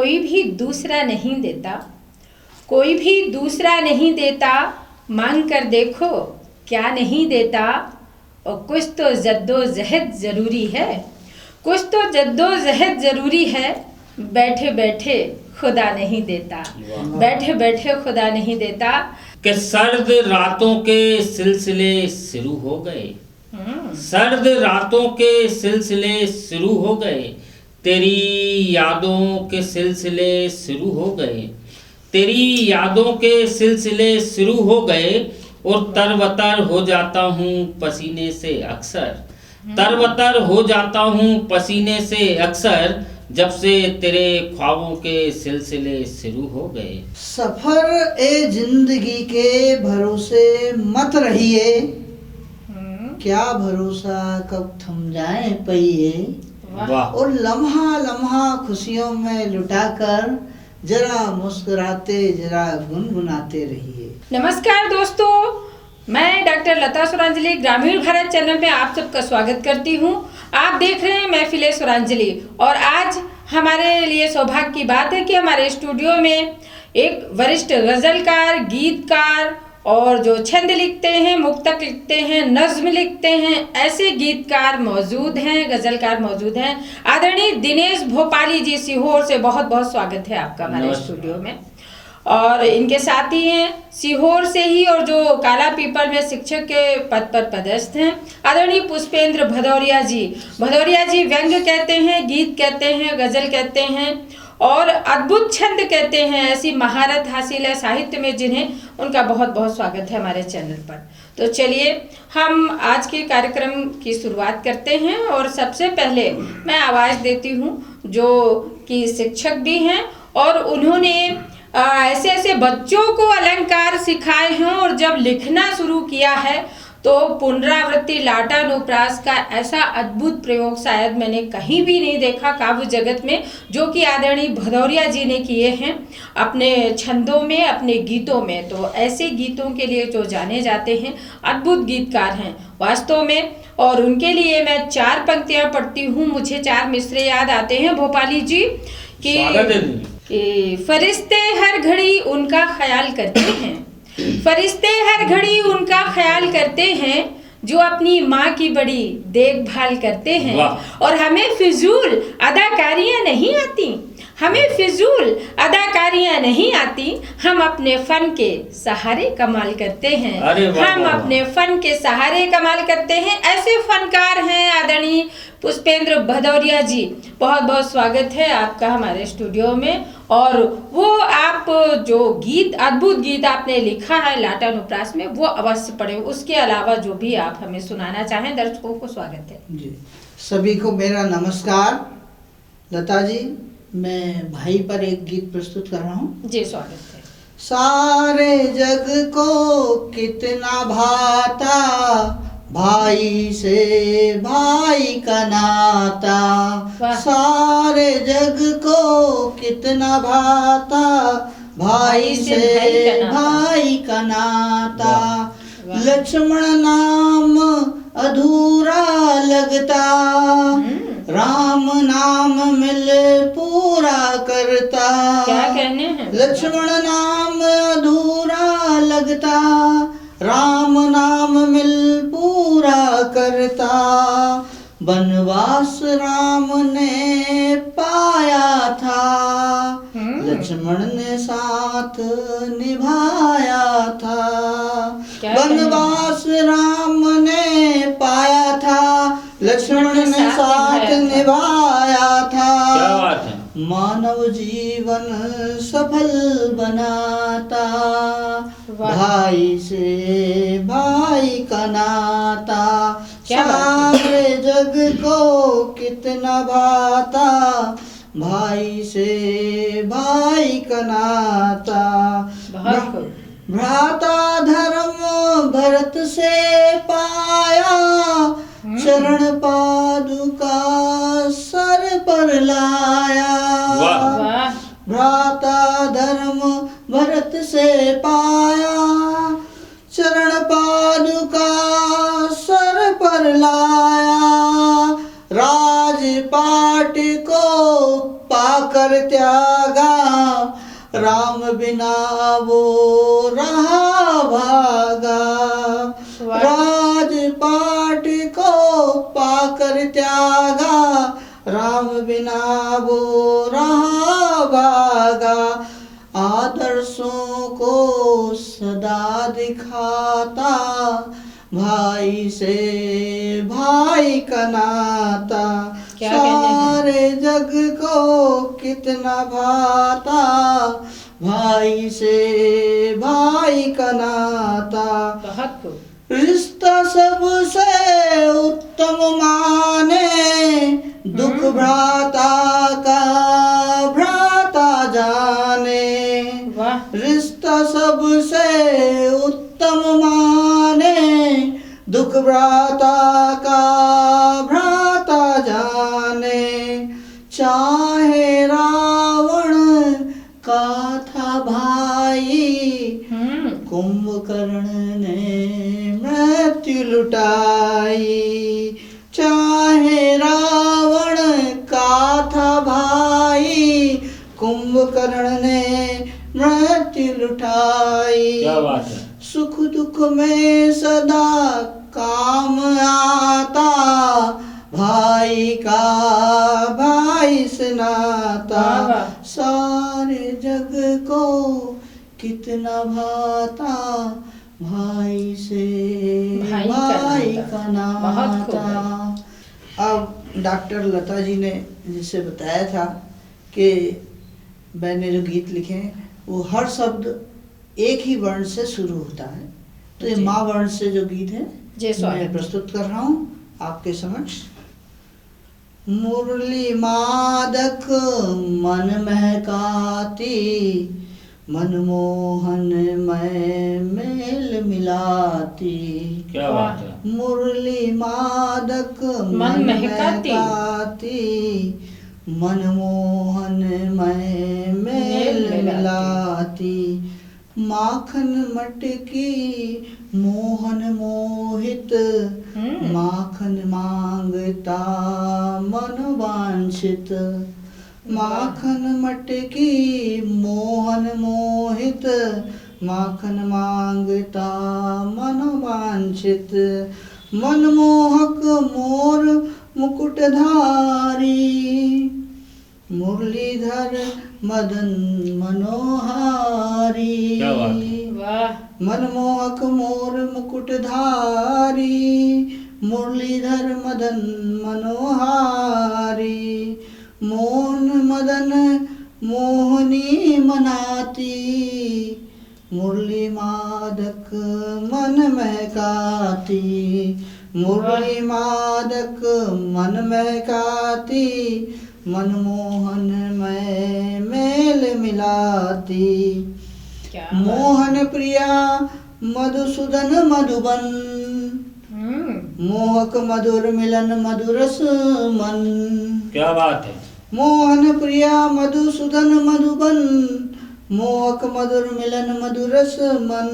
कोई भी दूसरा नहीं देता, कोई भी दूसरा नहीं देता, मांग कर देखो क्या नहीं देता। और कुछ तो जद्दोजहद ज़रूरी है, कुछ तो जद्दोजहद ज़रूरी है, बैठे बैठे खुदा नहीं देता, बैठे बैठे खुदा नहीं देता। कि सर्द रातों के सिलसिले शुरू हो गए, सर्द रातों के सिलसिले शुरू हो गए, तेरी यादों के सिलसिले शुरू हो गए, तेरी यादों के सिलसिले शुरू हो गए। और तरबतर हो जाता हूँ पसीने से अक्सर, तरबतर हो जाता हूँ पसीने से अक्सर, जब से तेरे ख्वाबों के सिलसिले शुरू हो गए। सफर ए जिंदगी के भरोसे मत रहिए, क्या भरोसा कब थम जाए पहिए। वाह। और लम्हा लम्हा खुशियों में लुटाकर जरा मुस्कुराते जरा गुनगुनाते रहिए। नमस्कार दोस्तों, मैं डॉक्टर लता सुरांजली ग्रामीण भारत चैनल में आप सबका स्वागत करती हूँ। आप देख रहे हैं महफिले सुरांजली और आज हमारे लिए सौभाग्य की बात है कि हमारे स्टूडियो में एक वरिष्ठ गजलकार, गीतकार और जो छंद लिखते हैं, मुक्तक लिखते हैं, नज्म लिखते हैं, ऐसे गीतकार मौजूद हैं, गजलकार मौजूद हैं। आदरणीय दिनेश भोपाली जी सीहोर से बहुत बहुत स्वागत है आपका हमारे स्टूडियो में। और इनके साथ ही हैं सीहोर से ही और जो काला पीपल में शिक्षक के पद पर पदस्थ हैं आदरणीय पुष्पेंद्र भदौरिया जी। भदौरिया जी व्यंग्य कहते हैं, गीत कहते हैं, गजल कहते हैं और अद्भुत छंद कहते हैं। ऐसी महारत हासिल है साहित्य में जिन्हें, उनका बहुत बहुत स्वागत है हमारे चैनल पर। तो चलिए हम आज के कार्यक्रम की शुरुआत करते हैं और सबसे पहले मैं आवाज़ देती हूँ जो कि शिक्षक भी हैं और उन्होंने ऐसे ऐसे बच्चों को अलंकार सिखाए हैं और जब लिखना शुरू किया है तो पुनरावृत्ति लाटानुप्रास का ऐसा अद्भुत प्रयोग शायद मैंने कहीं भी नहीं देखा काव्य जगत में, जो कि आदरणीय भदौरिया जी ने किए हैं अपने छंदों में, अपने गीतों में। तो ऐसे गीतों के लिए जो जाने जाते हैं, अद्भुत गीतकार हैं वास्तव में। और उनके लिए मैं 4 पंक्तियां पढ़ती हूँ। मुझे 4 मिसरे याद आते हैं भोपाली जी कि फरिश्ते हर घड़ी उनका ख्याल करते हैं, फरिश्ते हर घड़ी उनका ख्याल करते हैं, जो अपनी माँ की बड़ी देखभाल करते हैं। और हमें फिजूल अदाकारियाँ नहीं आती, हमें फिजूल अदाकारियाँ नहीं आती, हम अपने फन के सहारे कमाल करते हैं, हम अपने फन के सहारे कमाल करते हैं। ऐसे फनकार हैं आदरणीय पुष्पेंद्र भदौरिया जी। बहुत बहुत स्वागत है आपका हमारे स्टूडियो में। और वो आप जो गीत, अद्भुत गीत आपने लिखा है लाटानुप्रास में, वो अवश्य पढ़े। उसके अलावा जो भी आप हमें सुनाना चाहें, दर्शकों को स्वागत है जी। सभी को मेरा नमस्कार। लता जी, मैं भाई पर एक गीत प्रस्तुत कर रहा हूँ जी। स्वागत है। सारे जग को कितना भाता भाई से भाई का नाता, सारे जग को कितना भाता भाई से भाई का नाता। लक्ष्मण नाम अधूरा लगता, राम नाम मिल पूरा करता। क्या कहने हैं? लक्ष्मण नाम अधूरा लगता, राम नाम मिल पूरा करता। वनवास राम ने पाया था, लक्ष्मण ने साथ निभाया था। वनवास राम ने पाया था, लक्ष्मण ने साथ निभाया था। मानव जीवन सफल बनाता, भाई से भाई का नाता। सारे जग को कितना भाता, भाई से भाई का नाता। भ्राता धर्म भरत से पाया, चरण पादुका सर पर लाया। भ्राता धर्म भरत से पाया, चरण पादुका सर पर लाया। राजपाट को पाकर पाकर त्यागा, राम बिना वो रहा भागा। राजपाट को पाकर त्यागा, राम बिना वो रहा भागा। आदर्शों को सदा दिखाता, भाई से भाई का नाता। सारे जग को कितना भाता, भाई से भाई का नाता। बहुत खूब। रिश्ता सबसे उत्तम माने, दुख भ्राता का भ्राता जाने। रिश्ता सबसे उत्तम माने, दुख भ्राता का भ्राता जाने। चाहे रावण का था भाई, कुंभकर्ण ने मृत्यु लुटाई। चाहे रावण का था भाई, कुंभकर्ण ने मृत्यु लुटाई। क्या बात है। सुख दुख में सदा काम आता, भाई का भाई से नाता। सारे जग को कितना भाता, भाई से भाई का नाता। अब डॉक्टर लता जी ने जिसे बताया था कि मैंने जो गीत लिखे हैं वो हर शब्द एक ही वर्ण से शुरू होता है। तो ये माँ वर्ण से जो गीत है मैं प्रस्तुत कर रहा हूँ आपके समक्ष। मुरली मादक मन महकाती, मनमोहन मैं मेल मिलाती। क्या बात है। मुरली मादक मन महकाती, मनमोहन मैं मेल मिलाती। माखन मटकी मोहन मोहित, माखन मांगता मन वांछित। माखन मटकी मोहन मोहित, माखन मांगता मन वांछित। मनमोहक मोर मुकुटधारी, मुरलीधर मदन मनोहारी। क्या बात है। मनमोहक मोर मुकुटधारी, मुरलीधर मदन मनोहारी। मोहन मदन मोहनी मनाती, मुरली मादक मन महकाती। मुरली मादक मन महकाती, मनमोहन मैं मेल मिलाती। मोहन प्रिया मधुसूदन मधुबन, मोहक मधुर मिलन मधुरस मन। क्या बात है। मोहन प्रिया मधुसूदन मधुबन, मोहक मधुर मिलन मधुरस मन।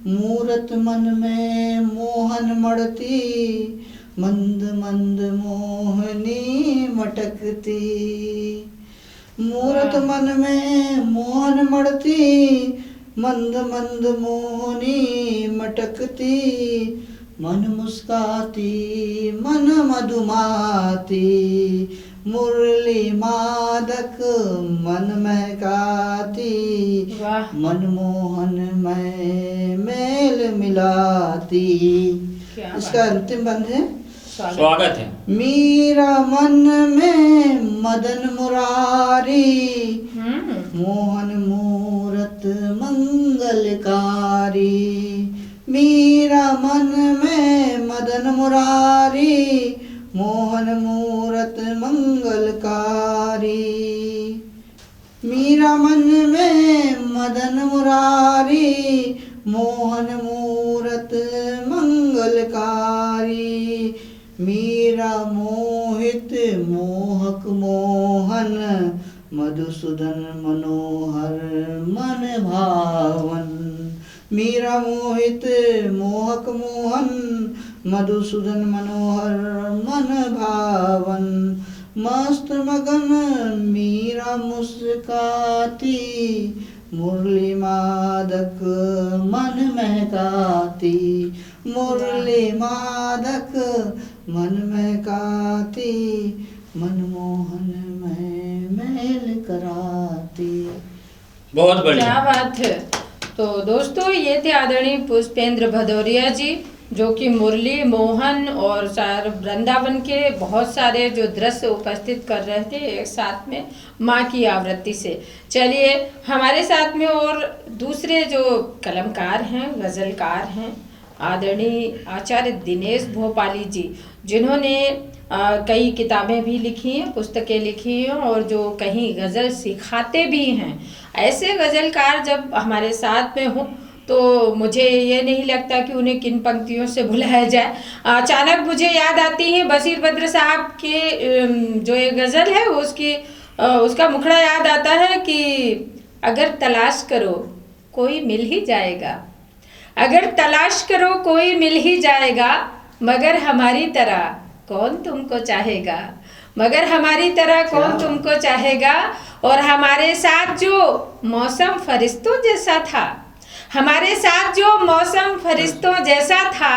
मूरत मन में मोहन मड़ती, मंद मंद मोहनी मटकती। मूरत मन में मोहन मड़ती, मंद मंद मोहनी मटकती। मन मुस्काती मन मधुमाती, मुरली मादक मन महकाती। मनमोहन मैं मेल मिलाती। इसका अंतिम बंद है। स्वागत है। मीरा मन में मदन मुरारी, मोहन मूरत मंगलकारी। मीरा मन में मदन मुरारी, मोहन मूरत मंगलकारी। मीरा मन में मदन मुरारी, मोहन मूरत मंगलकारी। मीरा मोहित मोहक मोहन, मधुसूदन मनोहर मन भावन। मीरा मोहित मोहक मोहन, मधुसूदन मनोहर मन भावन। मस्त मगन मीरा मुस्काती, मुरली मादक मन महकाती, मुरली मादक मन महकाती, मनमोहन में मेल कराती। बहुत बढ़िया। क्या बात है। तो दोस्तों ये थे आदरणीय पुष्पेंद्र भदौरिया जी, जो कि मुरली मोहन और सार वृंदावन के बहुत सारे जो दृश्य उपस्थित कर रहे थे एक साथ में माँ की आवृत्ति से। चलिए हमारे साथ में और दूसरे जो कलमकार हैं, गज़लकार हैं, आदरणीय आचार्य दिनेश भोपाली जी, जिन्होंने कई किताबें भी लिखी हैं, पुस्तकें लिखी हैं और जो कहीं गज़ल सिखाते भी हैं। ऐसे गज़लकार जब हमारे साथ में हों तो मुझे ये नहीं लगता कि उन्हें किन पंक्तियों से भुलाया जाए। अचानक मुझे याद आती है बशीर बद्र साहब के जो ये गज़ल है उसका मुखड़ा याद आता है कि अगर तलाश करो कोई मिल ही जाएगा, अगर तलाश करो कोई मिल ही जाएगा, मगर हमारी तरह कौन तुमको चाहेगा, मगर हमारी तरह कौन तुमको चाहेगा। और हमारे साथ जो मौसम फरिश्तों जैसा था, हमारे साथ जो मौसम फरिश्तों जैसा था,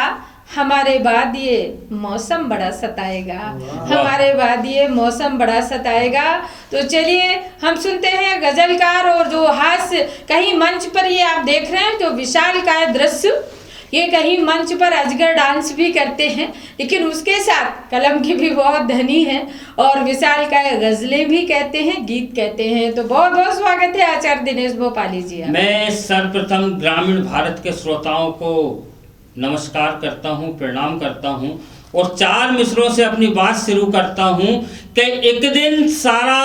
हमारे बाद ये मौसम बड़ा सताएगा, हमारे बाद ये मौसम बड़ा सताएगा। तो चलिए हम सुनते हैं गज़लकार और जो हास्य, कहीं मंच पर ये आप देख रहे हैं जो विशालकाय दृश्य, ये कहीं मंच पर अजगर डांस भी करते हैं, लेकिन उसके साथ कलम की भी बहुत धनी है और विशालकाय गज़लें भी कहते हैं, गीत कहते हैं। तो बहुत बहुत स्वागत है आचार्य दिनेश भोपाली जी। मैं सर्वप्रथम ग्रामीण भारत के श्रोताओं को नमस्कार करता हूँ, प्रणाम करता हूँ और 4 मिसरों से अपनी बात शुरू करता हूँ कि एक दिन सारा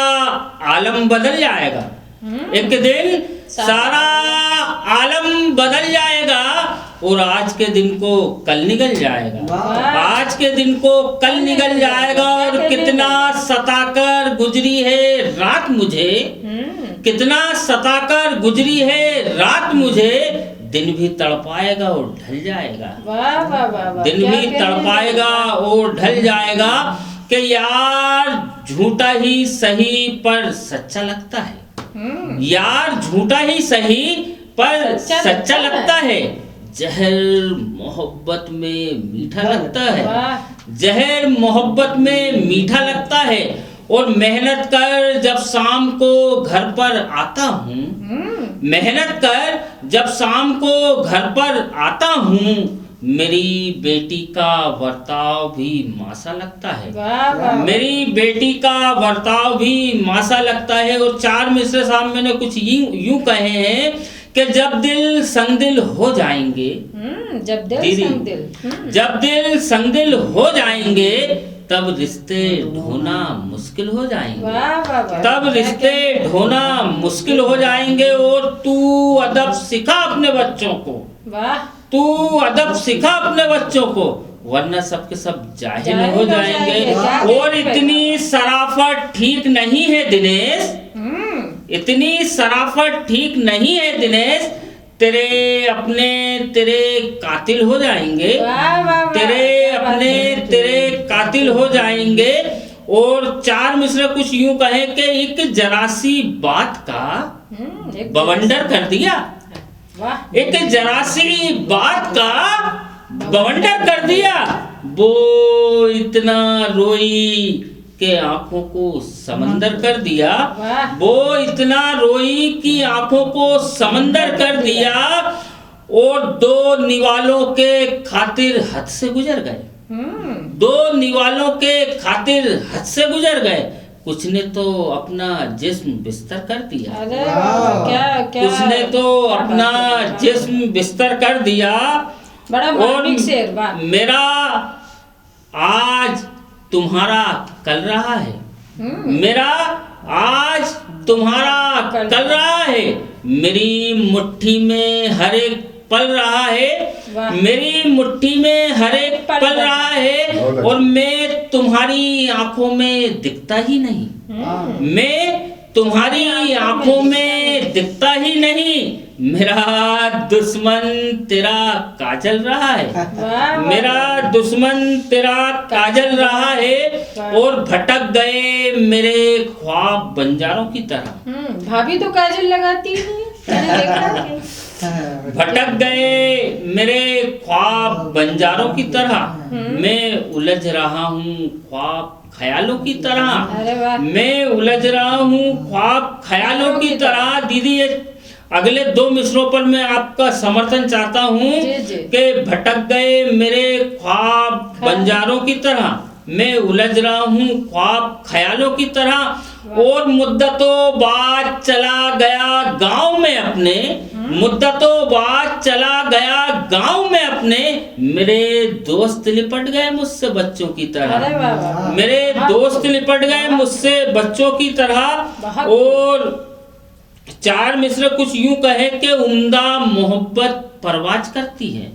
आलम बदल जाएगा, एक दिन सारा आलम बदल जाएगा और आज के दिन को कल निकल जाएगा, आज के दिन को कल निकल जाएगा। और कितना सताकर गुजरी है रात मुझे, कितना सताकर गुजरी है रात मुझे, दिन भी तड़पाएगा और ढल जाएगा, वाह वाह वाह, दिन भी तड़पाएगा और ढल जाएगा कि यार झूठा ही सही पर सच्चा लगता है, यार झूठा ही सही पर सच्चा लगता है, जहर मोहब्बत में मीठा लगता है, जहर मोहब्बत में मीठा लगता है। और मेहनत कर जब शाम को घर पर आता हूँ, मेहनत कर जब शाम को घर पर आता हूँ, मेरी बेटी का बर्ताव भी मासा लगता है, मेरी बेटी का बर्ताव भी मासा लगता है। और 4 मिसरे साहब मैंने कुछ यूं कहे हैं कि जब दिल संग दिल हो जाएंगे, जब दिल संग दिल हो जाएंगे, तब रिश्ते ढोना मुश्किल हो जाएंगे, तब रिश्ते ढोना मुश्किल हो जाएंगे। और तू अदब सिखा अपने बच्चों को, तू अदब सिखा अपने बच्चों को, वरना सबके सब जाहिल हो जाएंगे। और इतनी शराफत ठीक नहीं है दिनेश, इतनी शराफत ठीक नहीं है दिनेश, तेरे अपने तेरे कातिल हो जाएंगे, तेरे कातिल हो जाएंगे। और 4 मिसरे कुछ यूं कहे कि एक जरासी बात का बवंडर कर दिया, एक जरासी बात का बवंडर कर दिया, वो इतना रोई के आंखों को समंदर कर दिया, वो इतना रोई कि आंखों को समंदर कर दिया। और 2 निवालों के खातिर हद से गुजर गए, 2 निवालों के खातिर हद से गुजर गए। कुछ ने तो अपना जिस्म बिस्तर कर दिया, कुछ ने तो अपना जिस्म बिस्तर कर दिया। और मेरा आज तुम्हारा कल रहा है, मेरा आज तुम्हारा कल रहा है, मेरी मुट्ठी में हर एक पल रहा है, मेरी मुट्ठी में हर एक पल रहा है। और मैं तुम्हारी आंखों में दिखता ही नहीं, मैं तुम्हारी आंखों में दिखता ही नहीं, मेरा दुश्मन तेरा काजल रहा है। वाह, मेरा दुश्मन तेरा काजल रहा है और भटक गए मेरे ख्वाब बंजारों की तरह। भाभी तो काजल लगाती है, मैंने देखा है। भटक गए मेरे ख्वाब बंजारों की तरह, मैं उलझ रहा हूँ ख्वाब ख्यालों की तरह। अरे वाह। मैं उलझ रहा हूँ ख्वाब ख्यालों की तरह। दीदी ये अगले 2 मिसरों पर मैं आपका समर्थन चाहता हूँ जी। कि भटक गए मेरे ख्वाब बंजारों की तरह, मैं उलझ रहा हूँ ख्वाब ख्यालों की तरह। और मुद्दतों बाद चला गया गांव में अपने, मुद्दतों बाद चला गया गांव में अपने, मेरे दोस्त लिपट गए मुझसे बच्चों की अरे तरह। वाह, वाह। मेरे दोस्त लिपट गए मुझसे बच्चों की तरह। और 4 मिसरे कुछ यूं कहे कि उम्दा मोहब्बत परवाज करती है,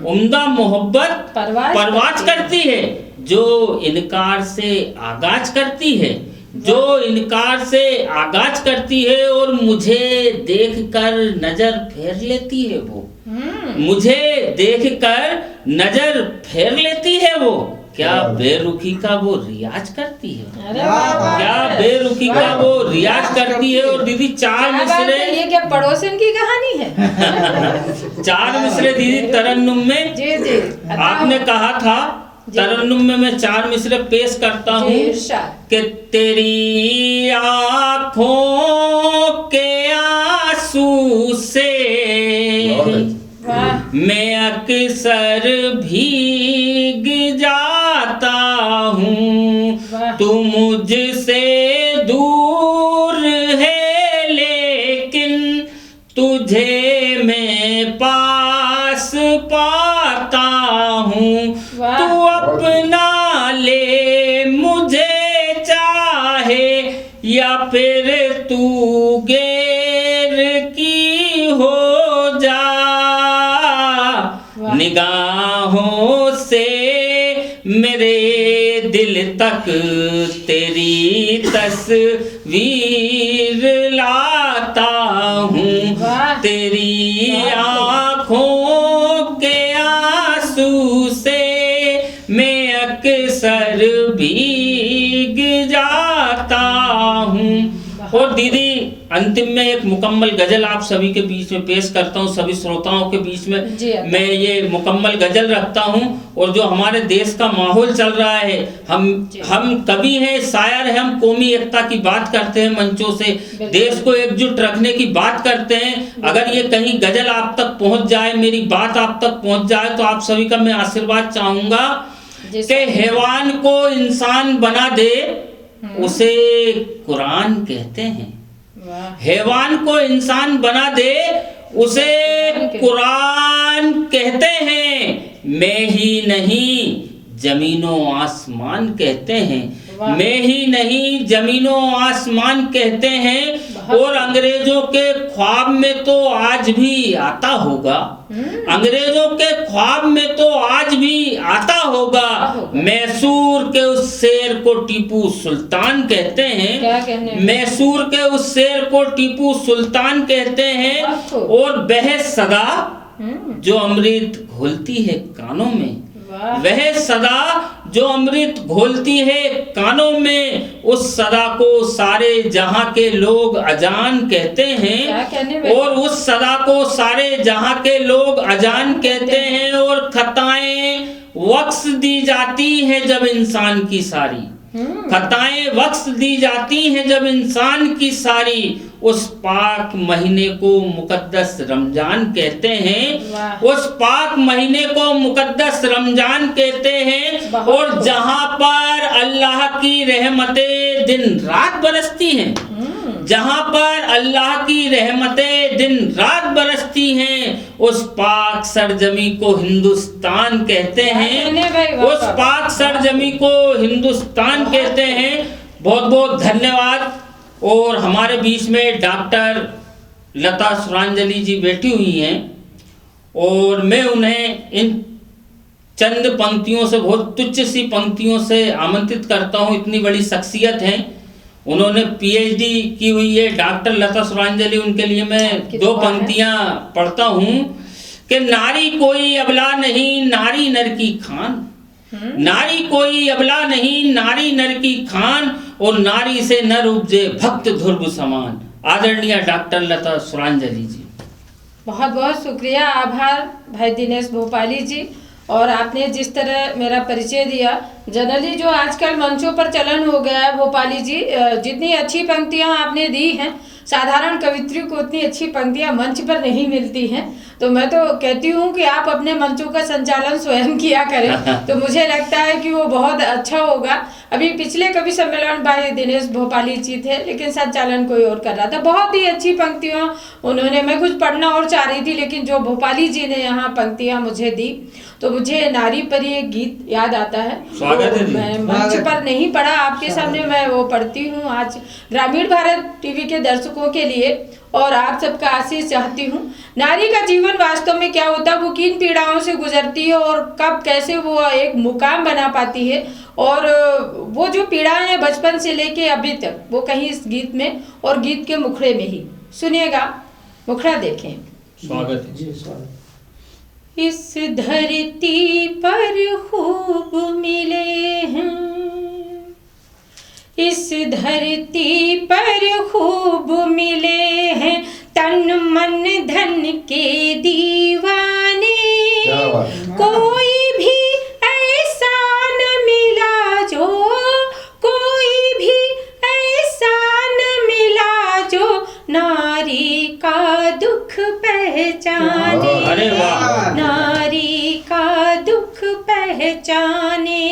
उम्दा मोहब्बत परवाज करती है, जो इनकार से आगाज करती है, जो इनकार से आगाज करती है। और मुझे देखकर नजर फेर लेती है वो, मुझे देखकर नजर फेर लेती है वो, क्या बेरुखी का वो रियाज करती है। अरे वाह, वाह। क्या बेरुखी का वो रियाज करती है। और दीदी 4 मिसरे, ये क्या पड़ोसन की कहानी है? 4 मिसरे दीदी तरन्नुम में जी। आपने कहा था, तरन्नुम में मैं 4 मिसरे पेश करता हूँ कि तेरी आँखों के आंसू से मैं अक्सर भीग जाता हूँ, तू मुझसे दूर है लेकिन तुझे मैं पास पाता हूँ, तू अपना ले मुझे चाहे या फिर तू गैर की हो जा, निगाहों से मेरे दिल तक तेरी तस्वीर लाता हूँ, तेरी आँखों के आंसू से मैं अक्सर भीग जाता हूँ। और दीदी अंतिम में एक मुकम्मल गजल आप सभी के बीच में पेश करता हूँ, सभी श्रोताओं के बीच में मैं ये मुकम्मल गजल रखता हूँ। और जो हमारे देश का माहौल चल रहा है, हम कवि हैं, शायर हैं, हम कौमी एकता की बात करते हैं, मंचों से देश को एकजुट रखने की बात करते हैं। अगर ये कहीं गजल आप तक पहुँच जाए, मेरी बात आप तक पहुँच जाए, तो आप सभी का मैं आशीर्वाद चाहूँगा कि हैवान को इंसान बना दे उसे कुरान कहते हैं। हैवान को इंसान बना दे उसे कुरान कहते हैं। मैं ही नहीं जमीनों आसमान कहते हैं, मैं ही नहीं जमीनों आसमान कहते हैं। और अंग्रेजों के ख्वाब में तो आज भी आता होगा, अंग्रेजों के ख्वाब में तो आज भी आता होगा। मैसूर के उस शेर को टीपू सुल्तान कहते हैं, मैसूर के उस शेर को टीपू सुल्तान कहते हैं। और वह सदा जो अमृत घोलती है कानों में, वह सदा जो अमृत घोलती है कानों में, उस सदा को सारे जहां के लोग अजान कहते हैं। और उस सदा को सारे जहां के लोग अजान कहते हैं। और खताएं वक्स दी जाती है जब इंसान की सारी, खताएं वक्स दी जाती हैं जब इंसान की सारी, उस पाक महीने को मुकद्दस रमजान कहते हैं, उस पाक महीने को मुकद्दस रमजान कहते हैं। और जहां पर अल्लाह की रहमतें दिन रात बरसती हैं, जहां पर अल्लाह की रहमतें दिन रात बरसती हैं, उस पाक सरजमी को हिंदुस्तान कहते हैं, उस पाक सरजमी को हिंदुस्तान कहते हैं। बहुत बहुत धन्यवाद। और हमारे बीच में डॉक्टर लता सुरांजलि जी बैठी हुई हैं और मैं उन्हें इन चंद पंक्तियों से, बहुत तुच्छ सी पंक्तियों से आमंत्रित करता हूं। इतनी बड़ी शख्सियत हैं उन्होंने पीएचडी की हुई है, डॉक्टर लता सुरांजलि। उनके लिए मैं दो पंक्तियां पढ़ता हूँ कि नारी कोई अबला नहीं, नारी नर की खान। नारी कोई अबला नहीं, नारी नर की खान, और नारी से नर उपजे भक्त ध्रुव समान। आदरणीय डॉक्टर लता सुरांजलि जी। बहुत बहुत शुक्रिया, आभार भाई दिनेश भोपाली जी। और आपने जिस तरह मेरा परिचय दिया, जनरली जो आजकल मंचों पर चलन हो गया है भोपाली जी, जितनी अच्छी पंक्तियां आपने दी हैं, साधारण कवित्री को उतनी अच्छी पंक्तियां मंच पर नहीं मिलती हैं। तो मैं तो कहती हूँ कि आप अपने मंचों का संचालन स्वयं किया करें, तो मुझे लगता है कि वो बहुत अच्छा होगा। अभी पिछले कवि सम्मेलन भाई दिनेश भोपाली जी थे, लेकिन संचालन कोई और कर रहा था। बहुत ही अच्छी पंक्तियां उन्होंने, मैं कुछ पढ़ना और चाह रही थी, लेकिन जो भोपाली जी ने यहाँ पंक्तियां मुझे दी, तो मुझे नारी पर एक गीत याद आता है। स्वागत है जी। मैं मंच पर नहीं पढ़ा, आपके सामने मैं वो पढ़ती हूँ आज ग्रामीण भारत टीवी के दर्शकों के लिए, और आप सबका आशीष चाहती हूँ। नारी का जीवन वास्तव में क्या होता है, वो किन पीड़ाओं से गुजरती है और कब कैसे वो एक मुकाम बना पाती है, और वो जो पीड़ाएं हैं बचपन से लेके अभी तक, वो कहीं इस गीत में और गीत के मुखड़े में ही। सुनिएगा, मुखड़ा देखें। स्वागत है जी, स्वागत। इस धरती पर खूब मिले हैं, इस धरती पर खूब मिले हैं, तन मन धन के दीवाने। कोई भी ऐसा न मिला जो, कोई भी ऐसा न मिला जो नारी का दुख पहचाने। अरे वाह। नारी का दुख पहचाने,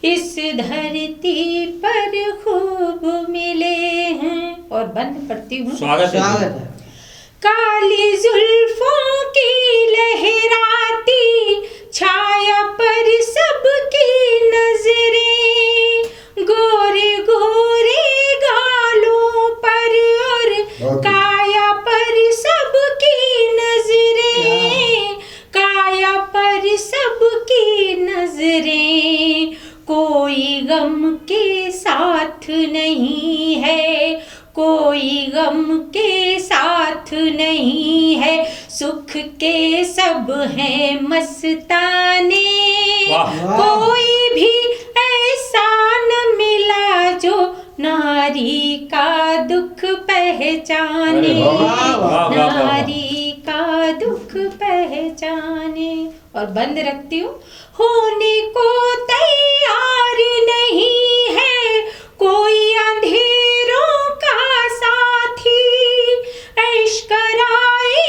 इस धरती पर खूब मिले हैं। और बंद पढ़ती हूँ। स्वागत है। काली जुल्फों की लहराती छाया पर सबकी नजरें, गोरे गोरे गालों पर और काया पर सबकी नजरें, काया पर सबकी नजरें। कोई गम के साथ नहीं है, कोई गम के साथ नहीं है, सुख के सब हैं मस्ताने। कोई भी ऐसा न मिला जो नारी का दुख पहचाने, नारी का दुख पहचाने। और बंद रखती हूँ। होने को तैयार नहीं है कोई अंधेरों का साथी, ऐश कराए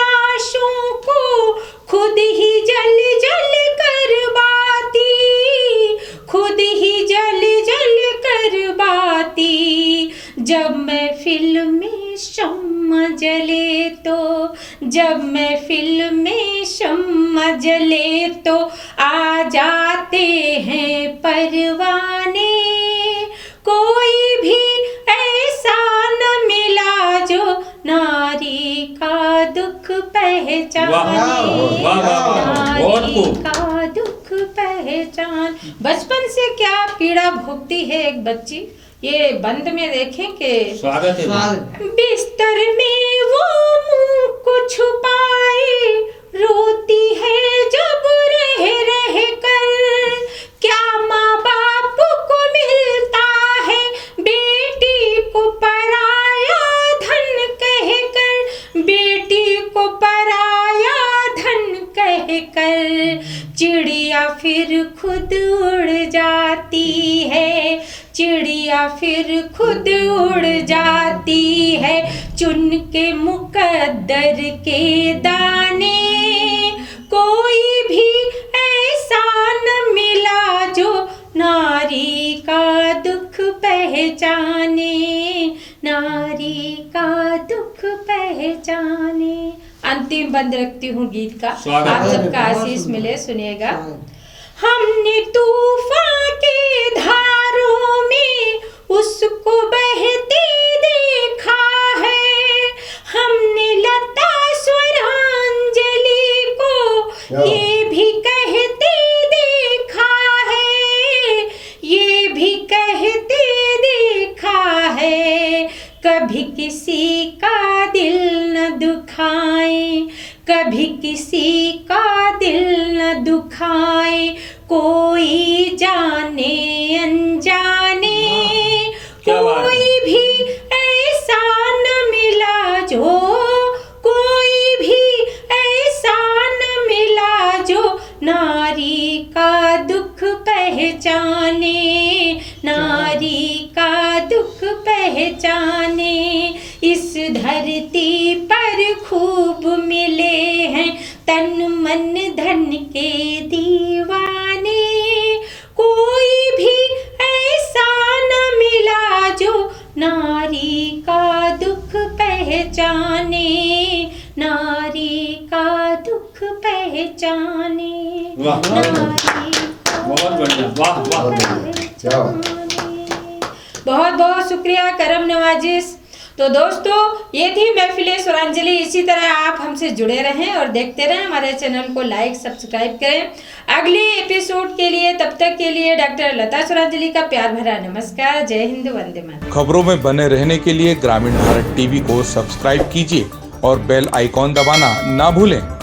आशों को खुद ही जल जल कर बाती, खुद ही जल जल कर बाती। जब महफिल में शम्मा जले तो, जब महफिल में शम्मा जले तो आ जाते हैं परवाने। कोई भी ऐसा न मिला जो नारी का दुख पहचाने, नारी का दुख पहचान। बचपन से क्या पीड़ा भोगती है एक बच्ची, ये बंद में देखें कि स्वागत है। बिस्तर में वो मुंह को छुपाए रोती है जब रह रह कर। क्या माँ बाप को मिलता है बेटी को पराया धन कह कर, बेटी को पराया धन कह कर। चिड़िया फिर खुद उड़ जाती है, चिड़िया फिर खुद उड़ जाती है, चुन के मुकद्दर के दाने। कोई भी ऐसा न मिला जो नारी का दुख पहचाने, नारी का दुख पहचाने। अंतिम बंद रखती हूँ गीत का। आप सबका आशीष मिले, सुनिएगा। हमने तूफान के धारों में उसको बहते देखा है, हमने लता स्वरांजलि को ये भी कहते देखा है, ये भी कहते देखा कोई जाने अनजाने क्या बात है। कोई भी ऐसा न मिला जो, कोई भी ऐसा न मिला जो नारी का दुख पहचाने, नारी का दुख पहचाने। इस धरती पर खूब मिले हैं तन मन धन के दीवाने, कोई भी ऐसा न मिला जो नारी का दुख पहचाने, नारी का दुख पहचाने। वाह बहुत बढ़िया, वाह वाह। बहुत बहुत शुक्रिया, करम नवाजिश। तो दोस्तों ये थी महफिले स्वरांजलि। इसी तरह आप हमसे जुड़े रहें और देखते रहें, हमारे चैनल को लाइक सब्सक्राइब करें। अगले एपिसोड के लिए, तब तक के लिए डॉक्टर लता स्वरांजलि का प्यार भरा नमस्कार। जय हिंद, वंदे मातरम। खबरों में बने रहने के लिए ग्रामीण भारत टीवी को सब्सक्राइब कीजिए और बेल आइकॉन दबाना ना भूलें।